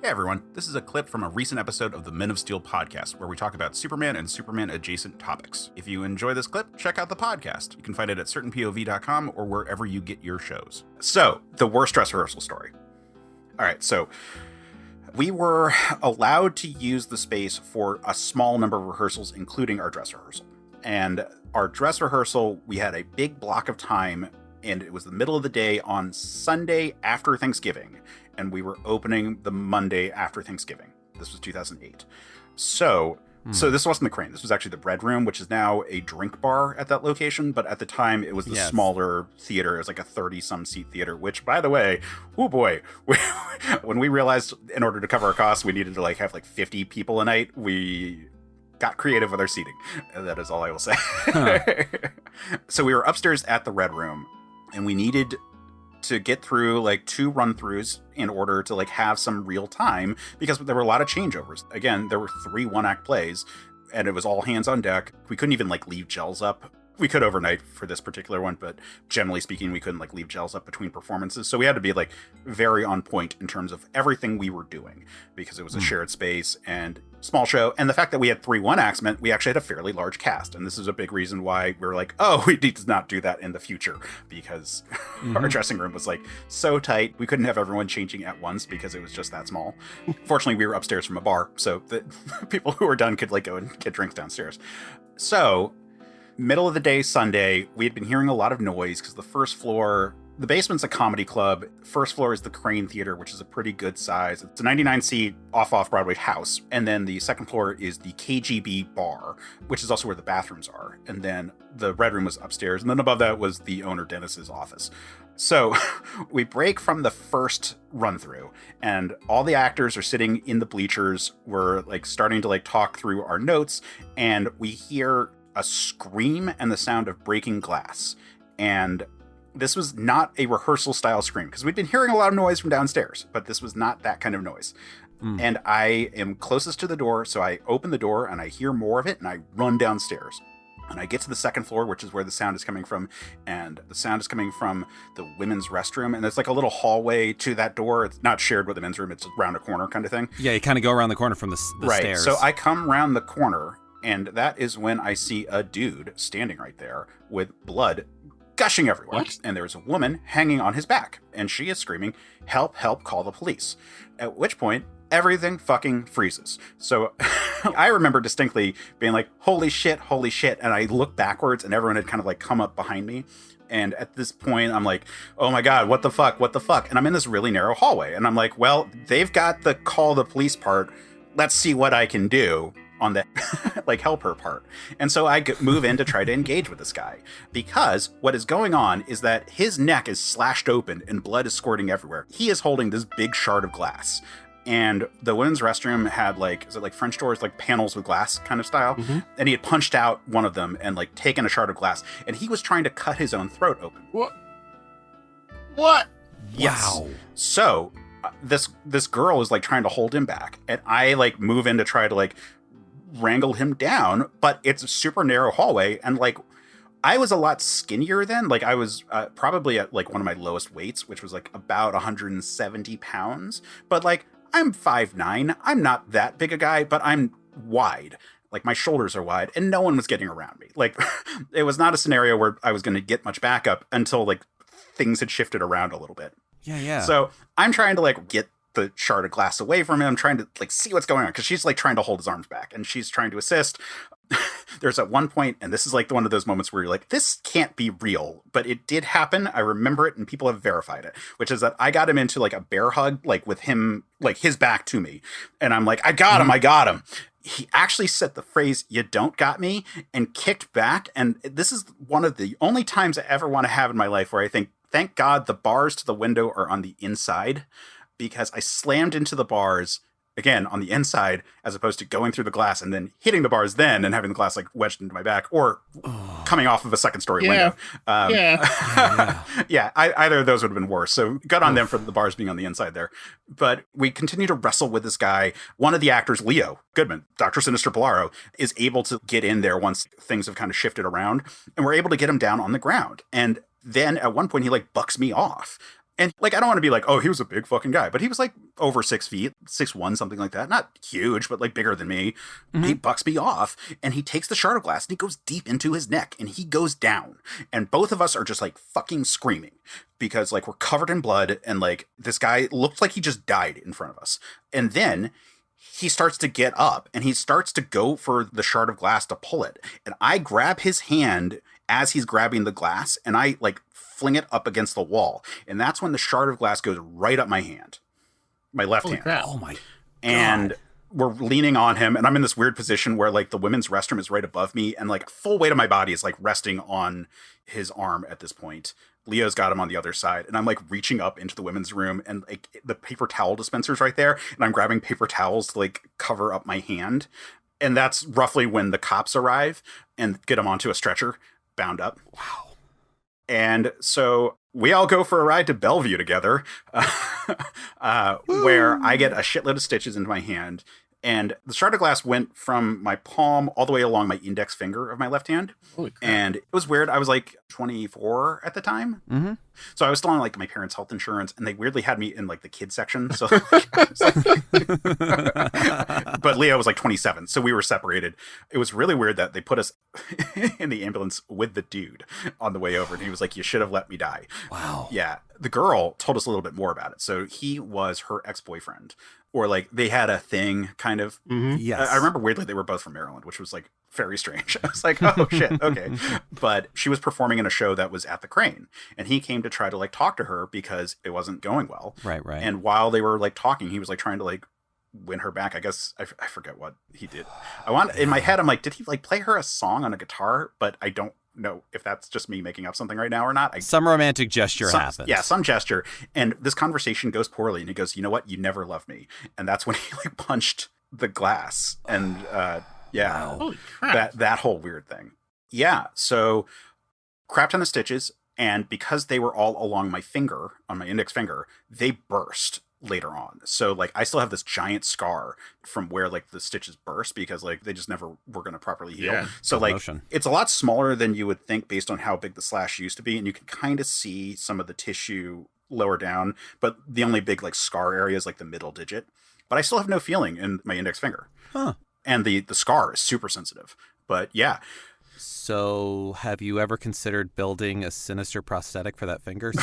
Hey everyone, this is a clip from a recent episode of the Men of Steel podcast where we talk about Superman and Superman adjacent topics. If you enjoy this clip, check out the podcast. You can find it at certainpov.com or wherever you get your shows. So, the worst dress rehearsal story. All right, so we were allowed to use the space for a small number of rehearsals, including our dress rehearsal. And our dress rehearsal, we had a big block of time, and it was the middle of the day on Sunday after Thanksgiving. And we were opening the Monday after Thanksgiving. This was 2008. So this wasn't the Crane. This was actually the Bread Room, which is now a drink bar at that location. But at the time, it was the smaller theater. It was like a 30-some seat theater, which, by the way, oh boy, when we realized in order to cover our costs, we needed to have 50 people a night, we got creative with our seating. That is all I will say. Huh. So we were upstairs at the Red Room, and we needed to get through 2 run-throughs in order to have some real time, because there were a lot of changeovers. Again, there were 3 one-act plays, and it was all hands on deck. We couldn't even leave gels up. We could overnight for this particular one, but generally speaking, we couldn't leave gels up between performances. So we had to be very on point in terms of everything we were doing, because it was a shared space and small show. And the fact that we had 3 one-acts meant we actually had a fairly large cast. And this is a big reason why we were we need to not do that in the future, because our dressing room was so tight. We couldn't have everyone changing at once because it was just that small. Fortunately, we were upstairs from a bar, so the people who were done could go and get drinks downstairs. So middle of the day Sunday, we had been hearing a lot of noise because the first floor, the basement's a comedy club. First floor is the Crane Theater, which is a pretty good size. It's a 99-seat Off Broadway house. And then the second floor is the KGB bar, which is also where the bathrooms are. And then the Red Room was upstairs. And then above that was the owner Dennis's office. So we break from the first run through, and all the actors are sitting in the bleachers. We're starting to talk through our notes, and we hear a scream and the sound of breaking glass. And this was not a rehearsal style scream, because we'd been hearing a lot of noise from downstairs, but this was not that kind of noise. And I am closest to the door, so I open the door and I hear more of it, and I run downstairs. And I get to the second floor, which is where the sound is coming from. And the sound is coming from the women's restroom. And there's a little hallway to that door. It's not shared with the men's room. It's around a corner kind of thing. Yeah, you kind of go around the corner from the stairs. So I come around the corner, and that is when I see a dude standing right there with blood gushing everywhere. What? And there's a woman hanging on his back, and she is screaming, "Help, help, call the police." At which point, everything fucking freezes. So I remember distinctly being holy shit, and I look backwards, and everyone had kind of come up behind me. And at this point, I'm oh my God, what the fuck? And I'm in this really narrow hallway, and I'm well, they've got the call the police part. Let's see what I can do on the help her part. And so I move in to try to engage with this guy, because what is going on is that his neck is slashed open and blood is squirting everywhere. He is holding this big shard of glass, and the women's restroom had is it French doors, panels with glass kind of style. And he had punched out one of them and taken a shard of glass, and he was trying to cut his own throat open. What? Yes. Wow. So this girl is trying to hold him back, and I move in to try to wrangle him down, but it's a super narrow hallway, and I was a lot skinnier then. I was probably at one of my lowest weights, which was about 170 pounds, but I'm 5'9". I'm not that big a guy, but I'm wide. My shoulders are wide, and no one was getting around me. It was not a scenario where I was going to get much backup until things had shifted around a little bit. Yeah. So I'm trying to get the shard of glass away from him. I'm trying to see what's going on, because she's trying to hold his arms back, and she's trying to assist. There's at one point, and this is one of those moments where you're this can't be real, but it did happen. I remember it, and people have verified it, which is that I got him into a bear hug, with him, his back to me. And I'm I got him. He actually said the phrase, "You don't got me," and kicked back. And this is one of the only times I ever want to have in my life where I think, thank God the bars to the window are on the inside, because I slammed into the bars again on the inside, as opposed to going through the glass and then hitting the bars then and having the glass wedged into my back, or coming off of a second story window. Either of those would have been worse. So good on them for the bars being on the inside there. But we continue to wrestle with this guy. One of the actors, Leo Goodman, Dr. Sinister Polaro, is able to get in there once things have kind of shifted around, and we're able to get him down on the ground. And then at one point he bucks me off. And like, I don't want to be like, oh, he was a big fucking guy, but he was like over 6 feet, 6'1", something like that. Not huge, but like bigger than me. Mm-hmm. He bucks me off and he takes the shard of glass and he goes deep into his neck and he goes down. And both of us are just like fucking screaming because like we're covered in blood and like this guy looked like he just died in front of us. And then he starts to get up and he starts to go for the shard of glass to pull it. And I grab his hand as he's grabbing the glass and I like fling it up against the wall. And that's when the shard of glass goes right up my hand, my left hand. Crap. Oh my God. And we're leaning on him and I'm in this weird position where like the women's restroom is right above me and like full weight of my body is like resting on his arm at this point. Leo's got him on the other side and I'm like reaching up into the women's room and like the paper towel dispenser's right there and I'm grabbing paper towels to like cover up my hand. And that's roughly when the cops arrive and get him onto a stretcher, bound up. Wow. And so we all go for a ride to Bellevue together, where I get a shitload of stitches into my hand. And the shard of glass went from my palm all the way along my index finger of my left hand. Holy crap. And it was weird. I was like 24 at the time. Mm-hmm. So I was still on like my parents' health insurance and they weirdly had me in like the kids section. So, but Leo was like 27. So we were separated. It was really weird that they put us in the ambulance with the dude on the way over. And he was like, you should have let me die. Wow. Yeah. The girl told us a little bit more about it. So he was her ex-boyfriend. Or like they had a thing kind of. Mm-hmm. Yes. I remember weirdly they were both from Maryland, which was like very strange. I was like, oh shit, okay. But she was performing in a show that was at the Crane and he came to try to like talk to her because it wasn't going well. Right. And while they were like talking, he was like trying to like win her back. I guess I forget what he did. In my head, I'm like, did he like play her a song on a guitar? But I don't know if that's just me making up something right now or not. Some romantic gesture happened. Yeah, some gesture. And this conversation goes poorly and he goes, you know what? You never loved me. And that's when he like punched the glass. And yeah, Holy crap. that whole weird thing. Yeah, so crap ton of stitches. And because they were all along my finger, on my index finger, they burst later on. So like I still have this giant scar from where like the stitches burst because like they just never were going to properly heal. Yeah. So like Motion. it's a lot smaller than you would think based on how big the slash used to be. And you can kind of see some of the tissue lower down, but the only big like scar area is like the middle digit. But I still have no feeling in my index finger. Huh. And the scar is super sensitive. But yeah. So have you ever considered building a sinister prosthetic for that finger?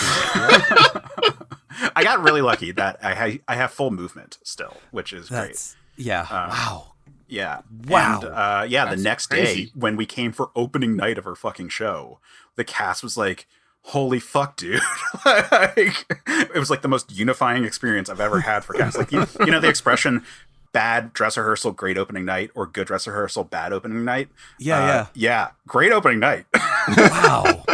I got really lucky that I have full movement still, which is great. Yeah. Wow. Yeah. Wow. And, the next crazy. day when we came for opening night of our fucking show, the cast was like, holy fuck, dude. Like, it was like the most unifying experience I've ever had for cast. Like, you know the expression, bad dress rehearsal, great opening night, or good dress rehearsal, bad opening night? Yeah. Great opening night. Wow.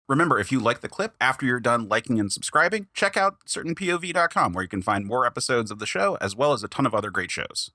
Remember, if you like the clip, after you're done liking and subscribing, check out certainpov.com where you can find more episodes of the show as well as a ton of other great shows.